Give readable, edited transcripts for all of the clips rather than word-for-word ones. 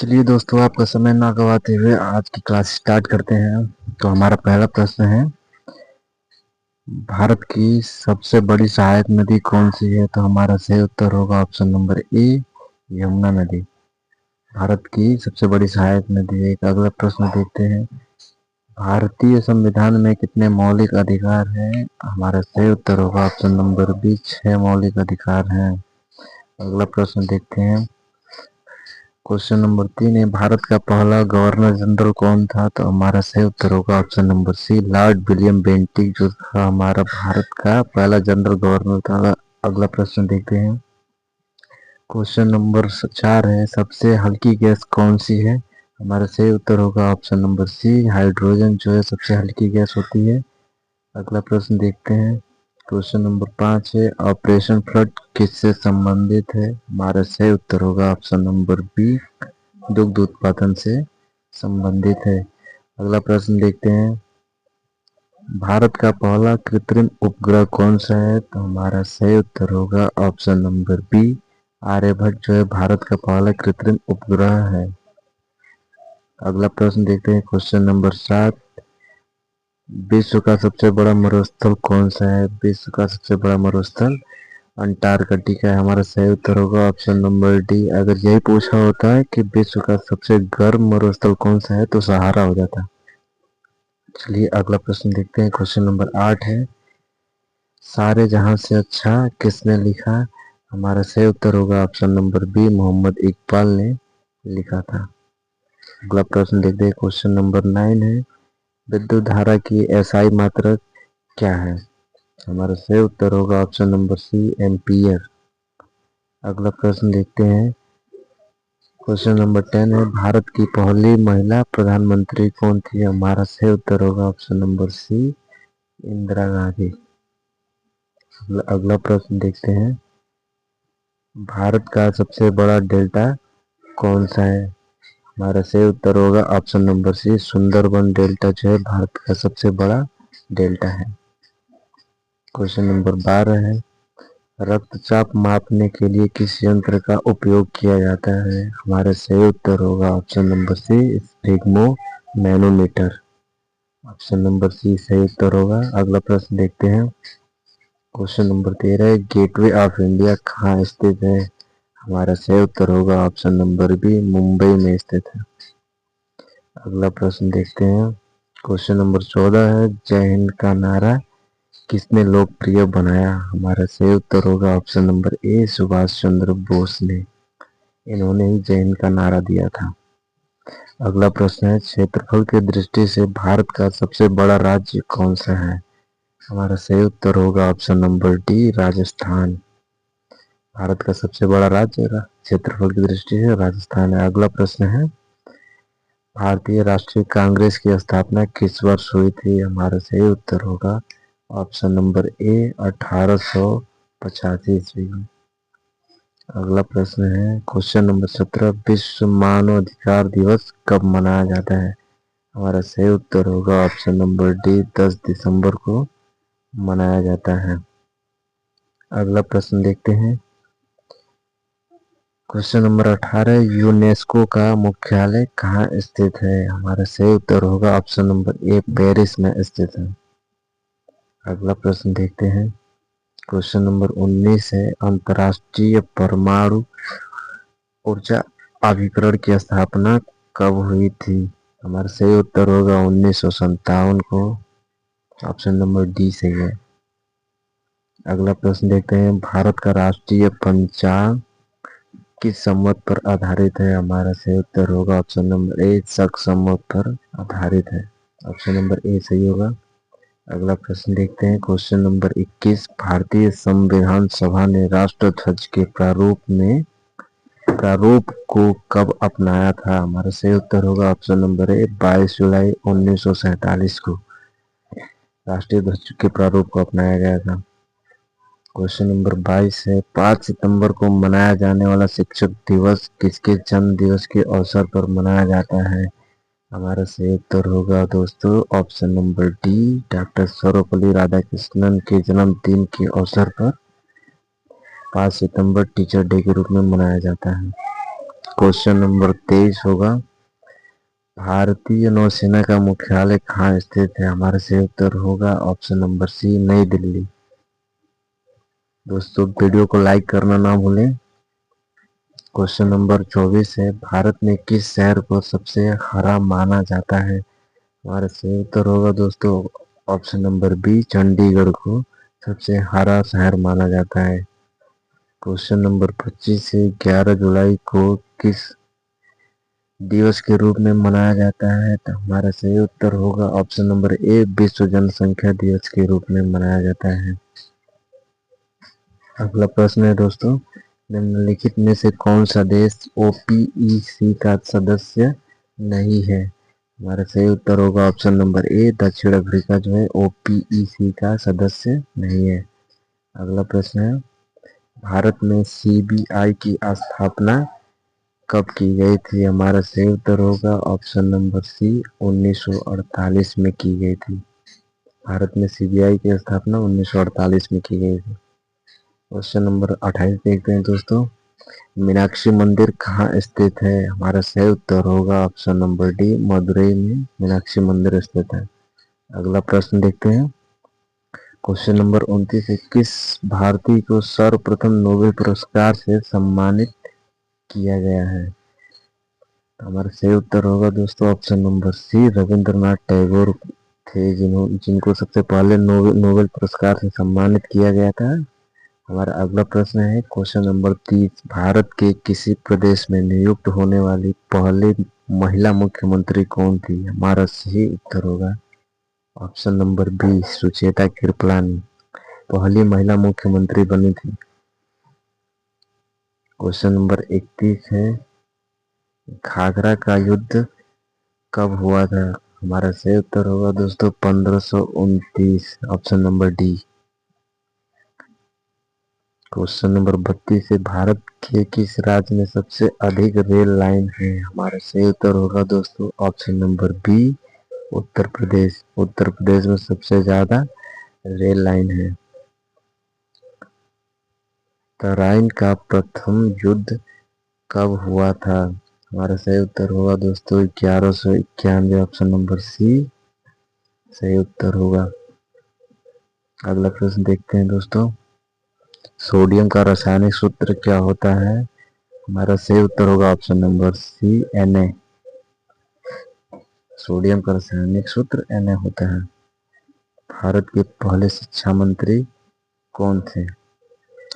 चलिए दोस्तों, आपका समय ना गवाते हुए आज की क्लास स्टार्ट करते हैं। तो हमारा पहला प्रश्न है, भारत की सबसे बड़ी सहायक नदी कौन सी है? तो हमारा सही उत्तर होगा ऑप्शन नंबर ए, यमुना नदी। भारत की सबसे बड़ी सहायक नदी है। एक अगला प्रश्न देखते हैं, भारतीय संविधान में कितने मौलिक अधिकार हैं? हमारा सही उत्तर होगा ऑप्शन नंबर बी, 6 मौलिक अधिकार हैं। अगला प्रश्न देखते हैं, क्वेश्चन नंबर 3 है, भारत का पहला गवर्नर जनरल कौन था? तो हमारा सही उत्तर होगा option number c, Lord William Bentinck, जो था हमारा भारत का पहला जनरल गवर्नर था। अगला प्रश्न देखते हैं, क्वेश्चन नंबर 4 है, सबसे हल्की गैस कौन सी है? हमारा सही उत्तर होगा ऑप्शन नंबर सी, हाइड्रोजन जो है सबसे हल्की गैस होती है। अगला प्रश्न देखते हैं, क्वेश्चन नंबर 5 है, ऑपरेशन फ्लड किससे संबंधित है? हमारा सही उत्तर होगा ऑप्शन नंबर बी, दुग्ध उत्पादन से संबंधित है। अगला प्रश्न देखते हैं, भारत का पहला कृत्रिम उपग्रह कौन सा है? तो हमारा सही उत्तर होगा ऑप्शन नंबर बी, आर्यभट्ट जो है भारत का पहला कृत्रिम उपग्रह है। अगला प्रश्न देखते हैं, क्वेश्चन नंबर 7, विश्व का सबसे बड़ा मरुस्थल कौन सा है? विश्व का सबसे बड़ा मरुस्थल अंटार्कटिका है। हमारा सही उत्तर होगा ऑप्शन नंबर डी। अगर यही पूछा होता है कि विश्व का सबसे गर्म मरुस्थल कौन सा है तो सहारा हो जाता। चलिए अगला प्रश्न देखते हैं, क्वेश्चन नंबर 8 है, सारे जहां से अच्छा किसने लिखा? हमारा सही उत्तर होगा option number b, Mohammad Iqbal ने लिखा था। अगला प्रश्न देखते हैं, क्वेश्चन नंबर 9 है, विद्युत धारा की एसआई मात्रा क्या है? हमारा सही उत्तर होगा ऑप्शन नंबर सी, एम्पियर। अगला प्रश्न देखते हैं, क्वेश्चन नंबर 10 है, भारत की पहली महिला प्रधानमंत्री कौन थी? हमारा सही उत्तर होगा option number c, Indira Gandhi. अगला प्रश्न देखते हैं, भारत का सबसे बड़ा डेल्टा कौन सा है? हमारा सही उत्तर होगा option number c, Sundarban delta जो है भारत का सबसे बड़ा डेल्टा है। क्वेश्चन नंबर 12 है, रक्तचाप मापने के लिए किस यंत्र का उपयोग किया जाता है? हमारा सही उत्तर होगा option number C, sphygmomanometer. Option number C सही उत्तर होगा। अगला प्रश्न देखते हैं, क्वेश्चन नंबर 13 है, गेटवे ऑफ इंडिया कहाँ स्थित है? हमारा सही उत्तर होगा ऑप्शन नंबर बी, मुंबई में स्थित है। अगला प्रश्न देखते हैं, क्वेश्चन नंबर 14 है, जय हिंद का नारा किसने लोकप्रिय बनाया? हमारा सही उत्तर होगा option number A, Subhash Chandra Bose ने। इन्होंने ही जय हिंद का नारा दिया था। अगला प्रश्न है, क्षेत्रफल की दृष्टि से भारत का सबसे बड़ा राज्य कौन सा है? हमारा सही उत्तर होगा option number D, Rajasthan. Bharat का सबसे बड़ा राज्य क्षेत्रफल की दृष्टि से राजस्थान है। अगला प्रश्न है, भारतीय राष्ट्रीय कांग्रेस की स्थापना किस वर्ष हुई थी? हमारा सही उत्तर होगा ऑप्शन नंबर ए, 1885 ईस्वी में। अगला प्रश्न है, क्वेश्चन नंबर 17, विश्व मानवाधिकार दिवस कब मनाया जाता है? हमारा सही उत्तर होगा ऑप्शन नंबर डी, 10 दिसंबर को मनाया जाता है। अगला प्रश्न देखते हैं, क्वेश्चन नंबर 18, यूनेस्को का मुख्यालय कहाँ स्थित है? हमारा सही उत्तर होगा ऑप्शन नंबर ए, पेरिस में स्थित है। अगला प्रश्न देखते हैं, क्वेश्चन नंबर 19 है, अंतर्राष्ट्रीय परमाणु ऊर्जा अभिकरण की स्थापना कब हुई थी? हमारा सही उत्तर होगा 1957 को। ऑप्शन नंबर डी सही है। अगला प्रश्न देखते हैं, भारत का राष्ट्रीय पंचांग किस संवत पर आधारित है? हमारा सही उत्तर होगा ऑप्शन नंबर ए, शक संवत पर आधारित है। ऑप्शन नंबर ए सही होगा। अगला प्रश्न देखते हैं, क्वेश्चन नंबर 21, भारतीय संविधान सभा ने राष्ट्रध्वज के प्रारूप को कब अपनाया था? हमारा सही उत्तर होगा ऑप्शन नंबर ए, 22 जुलाई 1947 को राष्ट्रीय ध्वज के प्रारूप को अपनाया गया था। क्वेश्चन नंबर 22 है, 5 सितंबर को मनाया जाने वाला शिक्षक दिवस किसके जन्म दिवस के अवसर पर मनाया जाता है? हमारा सही उत्तर होगा दोस्तों option number D, doctor Sarvepalli Radhakrishnan के जन्मदिन के अवसर पर 5 सितंबर टीचर डे के रूप में मनाया जाता है। क्वेश्चन नंबर 23 होगा, भारतीय नौसेना का मुख्यालय कहाँ स्थित है? हमारा सही उत्तर होगा ऑप्शन नंबर सी, नई दिल्ली। दोस्तों वीडियो को लाइक करना ना भूलें। क्वेश्चन नंबर 24 है, भारत में किस शहर को सबसे हरा माना जाता है? हमारा सही उत्तर होगा दोस्तों ऑप्शन नंबर बी, चंडीगढ़ को सबसे हरा शहर माना जाता है। क्वेश्चन नंबर 25 है, 11 जुलाई को किस दिवस के रूप में मनाया जाता है? तो हमारा सही उत्तर होगा ऑप्शन नंबर ए, विश्व जनसंख्या दिवस के रूप में मनाया जाता है। अगला प्रश्न है दोस्तों, निम्नलिखित में से कौन सा देश ओपीईसी का सदस्य नहीं है? हमारा सही उत्तर होगा ऑप्शन नंबर ए, दक्षिण अफ्रीका जो है ओपीईसी का सदस्य नहीं है। अगला प्रश्न है, भारत में सीबीआई की स्थापना कब की गई थी? हमारा सही उत्तर होगा ऑप्शन नंबर सी, 1948 में की गई थी। भारत में सीबीआई की स्थापना 1948 में की गई थी। क्वेश्चन नंबर 28 देखते हैं दोस्तों, मीनाक्षी मंदिर कहाँ स्थित है? हमारा सही उत्तर होगा ऑप्शन नंबर डी, मदुरई में मीनाक्षी मंदिर स्थित है। अगला प्रश्न देखते हैं, क्वेश्चन नंबर 29 है, किस भारतीय को सर्वप्रथम नोबेल पुरस्कार से सम्मानित किया गया है? हमारा सही उत्तर होगा दोस्तों option number C, Rabindranath Tagore थे जिनको सबसे पहले नोबेल पुरस्कार से सम्मानित किया गया था। हमारा अगला प्रश्न है क्वेश्चन नंबर 30, भारत के किसी प्रदेश में नियुक्त होने वाली पहली महिला मुख्यमंत्री कौन थी? हमारा सही उत्तर होगा option number B, Sucheta Kripalani पहली महिला मुख्यमंत्री बनी थी। क्वेश्चन नंबर 31 है, घाघरा का युद्ध कब हुआ था? हमारा सही उत्तर होगा दोस्तों 1529, option number D. Question number 32 है, भारत के किस राज्य में सबसे अधिक रेल लाइन है? हमारा सही उत्तर होगा दोस्तों option number B, Uttar Pradesh. Uttar Pradesh में सबसे ज्यादा रेल लाइन है। तराइन का प्रथम युद्ध कब हुआ था? हमारा सही उत्तर होगा दोस्तों 1191, ऑप्शन नंबर सी सही उत्तर होगा। अगला प्रश्न देखते हैं दोस्तों, सोडियम का रासायनिक सूत्र क्या होता है? हमारा सही उत्तर होगा option number C, Na। Sodium का रासायनिक सूत्र Na होता है। भारत के पहले शिक्षा मंत्री कौन थे?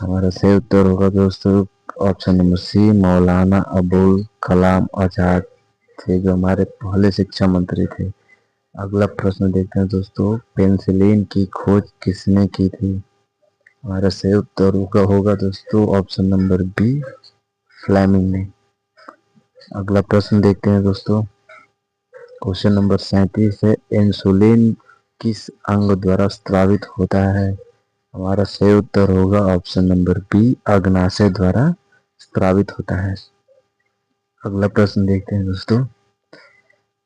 हमारा सही उत्तर होगा दोस्तों ऑप्शन नंबर सी, मौलाना अबुल कलाम आजाद थे जो हमारे पहले शिक्षा मंत्री थे। अगला प्रश्न देखते हैं दोस्तों, पेनिसिलिन की खोज किसने की थी? हमारा सही उत्तर होगा दोस्तों ऑप्शन नंबर बी, फ्लेमिंग ने। अगला प्रश्न देखते हैं दोस्तों, क्वेश्चन नंबर 37 है, इंसुलिन किस अंग द्वारा स्रावित होता है? हमारा सही उत्तर होगा ऑप्शन नंबर बी, अग्नाशय द्वारा स्रावित होता है। अगला प्रश्न देखते हैं दोस्तों,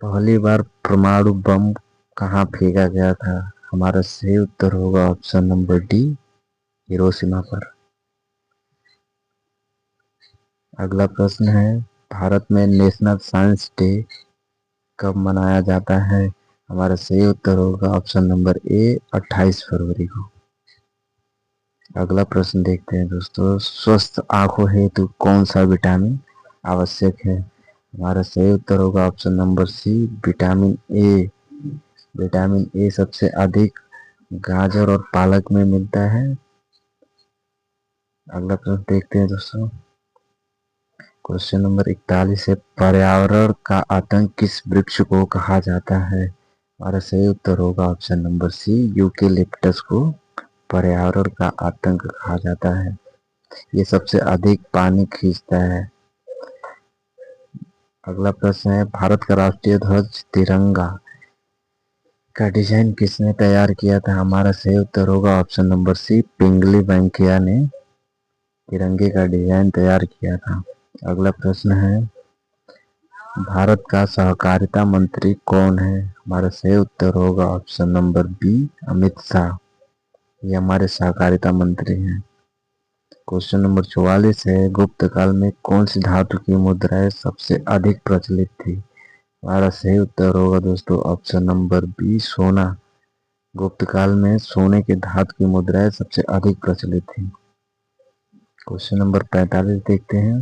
पहली बार परमाणु बम कहाँ फेंका गया था? हमारा सही उत्तर होगा ऑप्शन नंबर डी, हिरोशिमा पर। अगला प्रश्न है, भारत में नेशनल साइंस डे कब मनाया जाता है? हमारा सही उत्तर होगा ऑप्शन नंबर ए, 28 फरवरी को। अगला प्रश्न देखते हैं दोस्तों, स्वस्थ आंखों हेतु कौन सा विटामिन आवश्यक है? हमारा सही उत्तर होगा option number C, vitamin A. Vitamin A सबसे अधिक गाजर और पालक में मिलता है। अगला प्रश्न देखते हैं दोस्तों, क्वेश्चन नंबर 41 है, पर्यावरण का आतंक किस वृक्ष को कहा जाता है? हमारा सही उत्तर होगा ऑप्शन नंबर सी, यूकेलिप्टस को पर्यावरण का आतंक कहा जाता है। ये सबसे अधिक पानी खींचता है। अगला प्रश्न है, भारत का राष्ट्रीय ध्वज तिरंगा का डिजाइन किसने तैयार किया था? हमारा सही उत्तर होगा ऑप्शन नंबर सी, पिंगली वेंकैया ने तिरंगे का डिजाइन तैयार किया था। अगला प्रश्न है, भारत का सहकारिता मंत्री कौन है? हमारा सही उत्तर होगा option number B, Amit Shah. ये हमारे सहकारिता मंत्री हैं। क्वेश्चन नंबर 44 है, गुप्त काल में कौन सी धातु की मुद्राएं सबसे अधिक प्रचलित थी? हमारा सही उत्तर होगा दोस्तों ऑप्शन नंबर बी, सोना। गुप्त काल में सोने की धातु की मुद्राएं सबसे अधिक प्रचलित थी। क्वेश्चन नंबर 45 देखते हैं,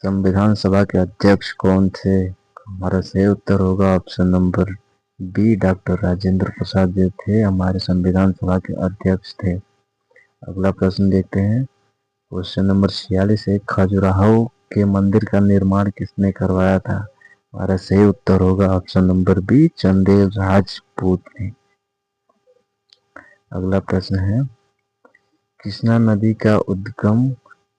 संविधान सभा के अध्यक्ष कौन थे? हमारा सही उत्तर होगा option number b, doctor Rajendra Prasad जो थे हमारे संविधान सभा के अध्यक्ष थे। अगला प्रश्न देखते हैं, क्वेश्चन नंबर 46 है, खजुराहो के मंदिर का निर्माण किसने करवाया था? हमारा सही उत्तर होगा option number B, Chandel Rajput ने। अगला प्रश्न है, कृष्णा नदी का उद्गम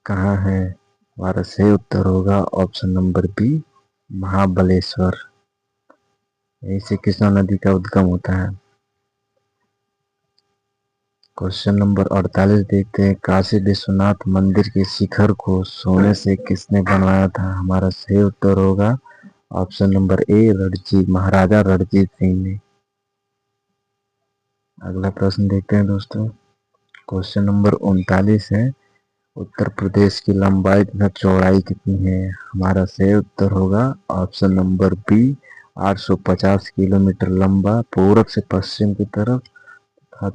कहाँ है? हमारा सही उत्तर होगा ऑप्शन नंबर बी, महाबलेश्वर। यहीं से कृष्णा नदी का उद्गम होता है। क्वेश्चन नंबर 48 देखते हैं, काशी विश्वनाथ मंदिर के शिखर को सोने से किसने बनवाया था? हमारा सही उत्तर होगा ऑप्शन नंबर ए, महाराजा रणजीत सिंह ने। अगला प्रश्न देखते हैं दोस्तों, क्वेश्चन नंबर 39 है, उत्तर प्रदेश की लंबाई तथा चौड़ाई कितनी है? हमारा सही उत्तर होगा ऑप्शन नंबर बी, 850 किलोमीटर लंबा पूर्व से पश्चिम की तरफ,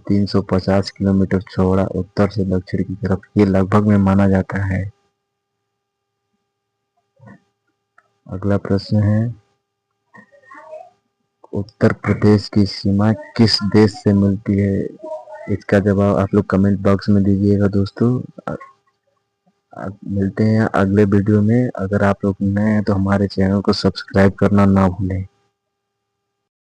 350 किलोमीटर चौड़ा उत्तर से दक्षिण की तरफ, ये लगभग में माना जाता है। अगला प्रश्न है, उत्तर प्रदेश की सीमा किस देश से मिलती है? इसका जवाब आप लोग कमेंट बॉक्स में दीजिएगा दोस्तों। मिलते हैं अगले वीडियो में। अगर आप लोग नए हैं तो हमारे चैनल को सब्सक्राइब करना ना भूलें।